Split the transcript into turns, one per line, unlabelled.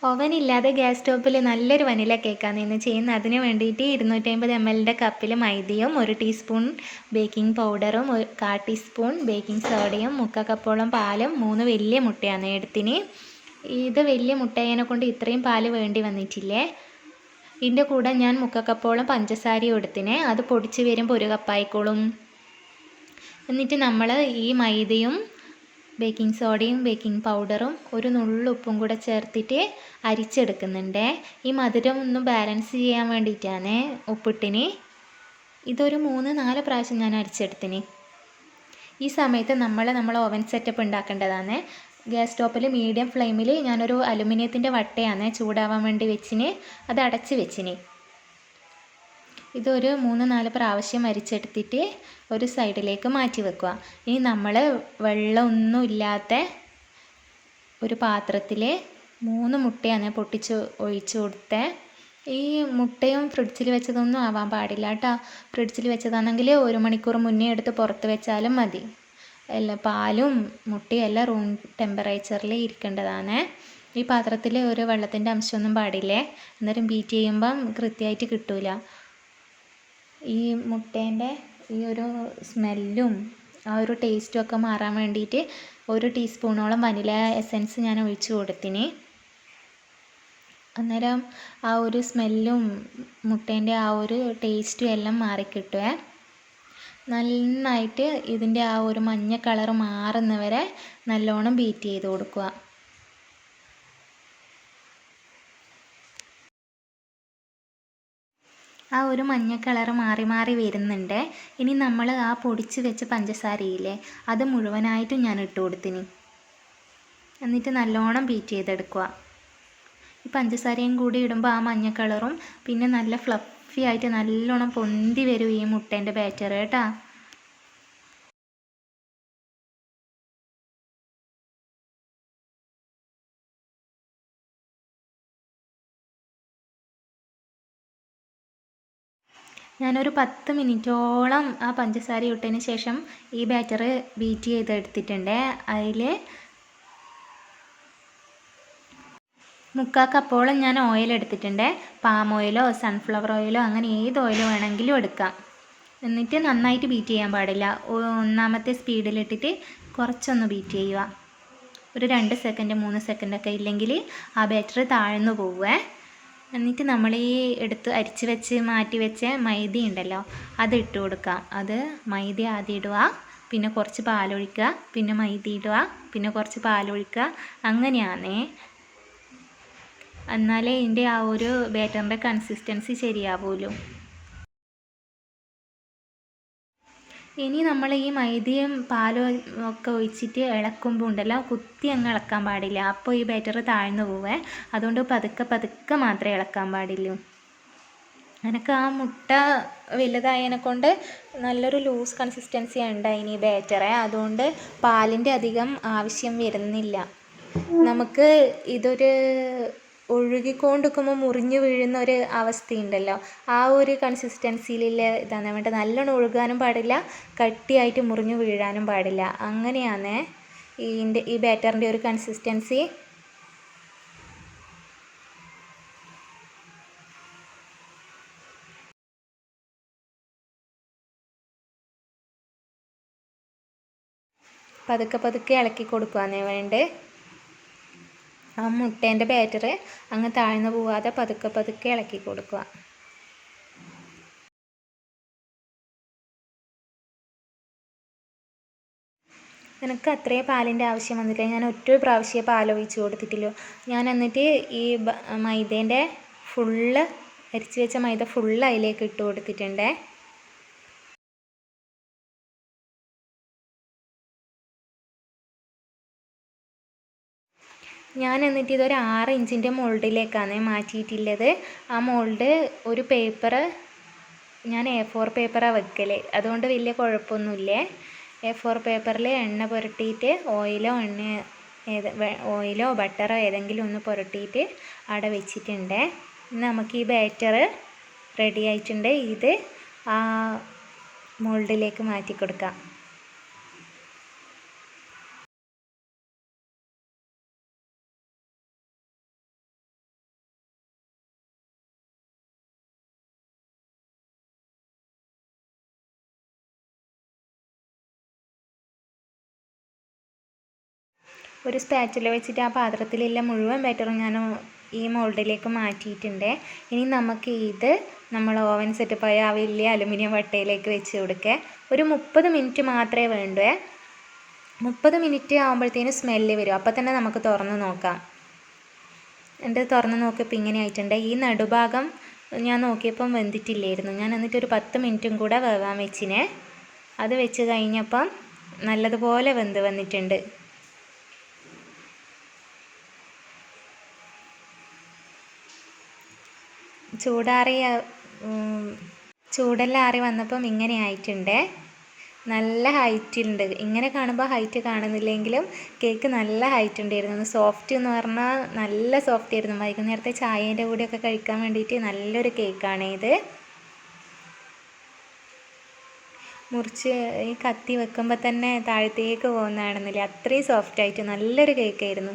Oven ഇല്ലാതെ gas സ്റ്റോപ്പിൽ നല്ലൊരു വനില കേക്കാണ് ഇന്ന് ചെയ്യുന്നത്. അതിന് വേണ്ടിയിട്ട് 250 ml കപ്പിൽ മൈദയും 1 ടീസ്പൂൺ ബേക്കിംഗ് പൗഡറും 1/4 ടീസ്പൂൺ ബേക്കിംഗ് സോഡയും 3/4 കപ്പോളം പാലും 3 വലിയ മുട്ടയാണ് എടുത്തിന്. ഇത് വലിയ മുട്ടയേനെ കൊണ്ട് ഇത്രയും പാല് വേണ്ടി വന്നിട്ടില്ലേ. ഇതിൻ്റെ കൂടെ ഞാൻ 3/4 കപ്പോളം പഞ്ചസാരയും എടുത്തിന്. അത് പൊടിച്ച് വരുമ്പോൾ 1 കപ്പായിക്കോളും. എന്നിട്ട് നമ്മൾ ഈ മൈദയും ബേക്കിംഗ് സോഡയും ബേക്കിംഗ് പൗഡറും ഒരു നുള്ളുപ്പും കൂടെ ചേർത്തിട്ട് അരിച്ചെടുക്കുന്നുണ്ട്. ഈ മധുരം ഒന്ന് ബാലൻസ് ചെയ്യാൻ വേണ്ടിയിട്ടാണ് ഉപ്പിട്ടിന്. ഇതൊരു 3-4 പ്രാവശ്യം ഞാൻ അരിച്ചെടുത്തിന്. ഈ സമയത്ത് നമ്മൾ ഓവൻ സെറ്റപ്പ് ഉണ്ടാക്കേണ്ടതാണ്. ഗ്യാസ് സ്റ്റോപ്പിൽ മീഡിയം ഫ്ലെയിമിൽ ഞാനൊരു അലുമിനിയത്തിൻ്റെ വട്ടയാണ് ചൂടാവാൻ വേണ്ടി വെച്ചിന്. അത് അടച്ച് വെച്ചിന്. ഇതൊരു 3-4 പ്രാവശ്യം അരിച്ചെടുത്തിട്ട് ഒരു സൈഡിലേക്ക് മാറ്റി വെക്കുക. ഇനി നമ്മൾ വെള്ളമൊന്നും ഇല്ലാത്ത ഒരു പാത്രത്തിൽ 3 മുട്ടയാണ് പൊട്ടിച്ച് ഒഴിച്ച് കൊടുത്തത്. ഈ മുട്ടയും ഫ്രിഡ്ജിൽ വെച്ചതൊന്നും ആവാൻ പാടില്ല കേട്ടോ. ഫ്രിഡ്ജിൽ വെച്ചതാണെങ്കിൽ 1 മണിക്കൂർ മുന്നേ എടുത്ത് പുറത്ത് വെച്ചാലും മതി. പാലും മുട്ടയും എല്ലാം റൂം ടെമ്പറേച്ചറിൽ ഇരിക്കേണ്ടതാണ്. ഈ പാത്രത്തിൽ ഒരു വെള്ളത്തിൻ്റെ അംശമൊന്നും പാടില്ലേ, അന്നേരം ബീറ്റ് ചെയ്യുമ്പം കൃത്യമായിട്ട് കിട്ടൂല. ഈ മുട്ടേൻ്റെ ഈ ഒരു സ്മെല്ലും ആ ഒരു ടേസ്റ്റും ഒക്കെ മാറാൻ വേണ്ടിയിട്ട് 1 ടീസ്പൂണോളം വനില എസൻസ് ഞാൻ ഒഴിച്ച് കൊടുത്തിന്. അന്നേരം ആ ഒരു സ്മെല്ലും മുട്ടേൻ്റെ ആ ഒരു ടേസ്റ്റും എല്ലാം മാറിക്കിട്ടുമേ. നന്നായിട്ട് ഇതിൻ്റെ ആ ഒരു മഞ്ഞ കളർ മാറുന്നവരെ നല്ലോണം ബീറ്റ് ചെയ്ത് കൊടുക്കുക. ആ ഒരു മഞ്ഞ കളർ മാറി മാറി വരുന്നുണ്ട്. ഇനി നമ്മൾ ആ പൊടിച്ച് വെച്ച പഞ്ചസാരയില്ലേ, അത് മുഴുവനായിട്ടും ഞാൻ ഇട്ട് കൊടുത്തിന്. എന്നിട്ട് നല്ലോണം ബീറ്റ് ചെയ്തെടുക്കുക. ഈ പഞ്ചസാരയും കൂടി ഇടുമ്പോൾ ആ മഞ്ഞ കളറും പിന്നെ നല്ല ഫ്ലഫി ആയിട്ട് നല്ലോണം പൊന്തി വരും ഈ മുട്ടേൻ്റെ ബാറ്റർ കേട്ടോ. ഞാനൊരു 10 മിനിറ്റോളം ആ പഞ്ചസാര ഇട്ടതിന് ശേഷം ഈ ബാറ്റർ ബീറ്റ് ചെയ്തെടുത്തിട്ടുണ്ട്. അതിൽ 3/4 കപ്പോളം ഞാൻ ഓയിൽ എടുത്തിട്ടുണ്ട്. പാം ഓയിലോ സൺഫ്ലവർ ഓയിലോ അങ്ങനെ ഏത് ഓയിൽ വേണമെങ്കിലും എടുക്കാം. എന്നിട്ട് നന്നായിട്ട് ബീറ്റ് ചെയ്യാൻ പാടില്ല. 1ാമത്തെ സ്പീഡിലിട്ടിട്ട് കുറച്ചൊന്ന് ബീറ്റ് ചെയ്യുക. ഒരു 2 സെക്കൻഡ് 3 സെക്കൻഡൊക്കെ ഇല്ലെങ്കിൽ ആ ബാറ്റർ താഴ്ന്നു പോവുക. എന്നിട്ട് നമ്മൾ ഈ അരിച്ച് വെച്ച് മാറ്റി വെച്ച മൈദ ഉണ്ടല്ലോ, അത് ഇട്ട് കൊടുക്കാം. അത് മൈദ ആദ്യം ഇടുക, പിന്നെ കുറച്ച് പാലൊഴിക്കുക, പിന്നെ മൈദ ഇടുക, പിന്നെ കുറച്ച് പാലൊഴിക്കുക. അങ്ങനെയാണ്. എന്നാലേ ഇതിൻ്റെ ആ ഒരു ബാറ്ററിൻ്റെ കൺസിസ്റ്റൻസി ശരിയാവുമല്ലോ. ഇനി നമ്മൾ ഈ മൈദയും പാലും ഒക്കെ ഒഴിച്ചിട്ട് ഇളക്കുമ്പോൾ ഉണ്ടല്ലോ, കുത്തി അങ്ങ് ഇളക്കാൻ പാടില്ല. അപ്പോൾ ഈ ബാറ്റർ താഴ്ന്നു പോവേ. അതുകൊണ്ട് പതുക്കെ മാത്രമേ ഇളക്കാൻ പാടുള്ളൂ. എനിക്ക് ആ മുട്ട വലുതായതിനെ കൊണ്ട് നല്ലൊരു ലൂസ് കൺസിസ്റ്റൻസി ഉണ്ടായിന് ഈ ബാറ്ററെ. അതുകൊണ്ട് പാലിൻ്റെ അധികം ആവശ്യം വരുന്നില്ല. നമുക്ക് ഇതൊരു ഒഴുകിക്കൊണ്ടിരിക്കുമ്പോൾ മുറിഞ്ഞു വീഴുന്ന ഒരു അവസ്ഥയുണ്ടല്ലോ, ആ ഒരു കൺസിസ്റ്റൻസിയിലുള്ള ഇതാണ് വേണ്ടത്. നല്ലോണം ഒഴുകാനും പാടില്ല, കട്ടിയായിട്ട് മുറിഞ്ഞു വീഴാനും പാടില്ല. അങ്ങനെയാണ് ഈ ബാറ്ററിൻ്റെ ഒരു കൺസിസ്റ്റൻസി. പതുക്കെ ഇളക്കി കൊടുക്കുകയെന്നേ വേണ്ടേ. ആ മുട്ടേൻ്റെ ബാറ്റർ അങ്ങ് താഴ്ന്നു പോവാതെ പതുക്കെ ഇളക്കി കൊടുക്കുക. എനിക്ക് അത്രയും പാലിൻ്റെ ആവശ്യം വന്നില്ല. ഞാൻ ഒറ്റ പ്രാവശ്യമേ പാലൊഴിച്ച് കൊടുത്തിട്ടുള്ളൂ. ഞാൻ എന്നിട്ട് ഈ മൈദേൻ്റെ ഫുള്ള് അരിച്ച് വെച്ച മൈദ ഫുള്ള് അതിലേക്ക് ഇട്ട് കൊടുത്തിട്ടുണ്ട്. ഞാൻ എന്നിട്ട് ഇതൊരു 6 ഇഞ്ചിൻ്റെ മോൾഡിലേക്കാണ് മാറ്റിയിട്ടുള്ളത്. ആ മോൾഡ് ഒരു പേപ്പർ, ഞാൻ A4 പേപ്പറാണ് വെക്കൽ, അതുകൊണ്ട് വലിയ കുഴപ്പമൊന്നുമില്ലേ. A4 പേപ്പറിൽ എണ്ണ പുരട്ടിയിട്ട് ഓയിലോ ബട്ടറോ ഏതെങ്കിലും ഒന്ന് പുരട്ടിയിട്ട് അവിടെ വെച്ചിട്ടുണ്ട്. നമുക്ക് ഈ ബാറ്റർ റെഡി ആയിട്ടുണ്ട്. ഇത് ആ മോൾഡിലേക്ക് മാറ്റി കൊടുക്കാം. ഒരു സ്പാച്ചുല വെച്ചിട്ട് ആ പാത്രത്തിലുള്ള മുഴുവൻ ബാറ്ററും ഞാൻ ഈ മോൾഡിലേക്ക് മാറ്റിയിട്ടുണ്ട്. ഇനി നമുക്ക് ഇത് നമ്മൾ ഓവൻ സെറ്റപ്പായ ആ വലിയ അലുമിനിയം വട്ടയിലേക്ക് വെച്ച് കൊടുക്കുക. ഒരു 30 മിനിറ്റ് മാത്രമേ വേണ്ടൂ. 30 മിനിറ്റ് ആകുമ്പോഴത്തേനും സ്മെല്ല് വരും. അപ്പോൾ തന്നെ നമുക്ക് തുറന്ന് നോക്കാം. എൻ്റെ തുറന്ന് നോക്കിയപ്പോൾ ഇങ്ങനെ ആയിട്ടുണ്ട്. ഈ നടുഭാഗം ഞാൻ നോക്കിയപ്പം വെന്തിട്ടില്ലായിരുന്നു. ഞാൻ എന്നിട്ടൊരു 10 മിനിറ്റും കൂടെ വേവാൻ വെച്ചിനെ. അത് വെച്ച് കഴിഞ്ഞപ്പം നല്ലതുപോലെ വെന്ത് വന്നിട്ടുണ്ട്. ചൂടെല്ലാം ആറി വന്നപ്പം ഇങ്ങനെ ആയിട്ടുണ്ട്. നല്ല ഹൈറ്റുണ്ട്. ഇങ്ങനെ കാണുമ്പോൾ ഹൈറ്റ് കാണുന്നില്ലെങ്കിലും കേക്ക് നല്ല ഹൈറ്റ് ഉണ്ടായിരുന്നു. സോഫ്റ്റ് എന്ന് പറഞ്ഞാൽ നല്ല സോഫ്റ്റ് ആയിരുന്നു. വൈകുന്നേരത്തെ ചായേൻ്റെ കൂടെയൊക്കെ കഴിക്കാൻ വേണ്ടിയിട്ട് നല്ലൊരു കേക്കാണ് ഇത്. മുറിച്ച് ഈ കത്തി വെക്കുമ്പോൾ തന്നെ താഴത്തേക്ക് പോകുന്നതാണെന്നില്ല, അത്രയും സോഫ്റ്റായിട്ട് നല്ലൊരു കേക്കായിരുന്നു.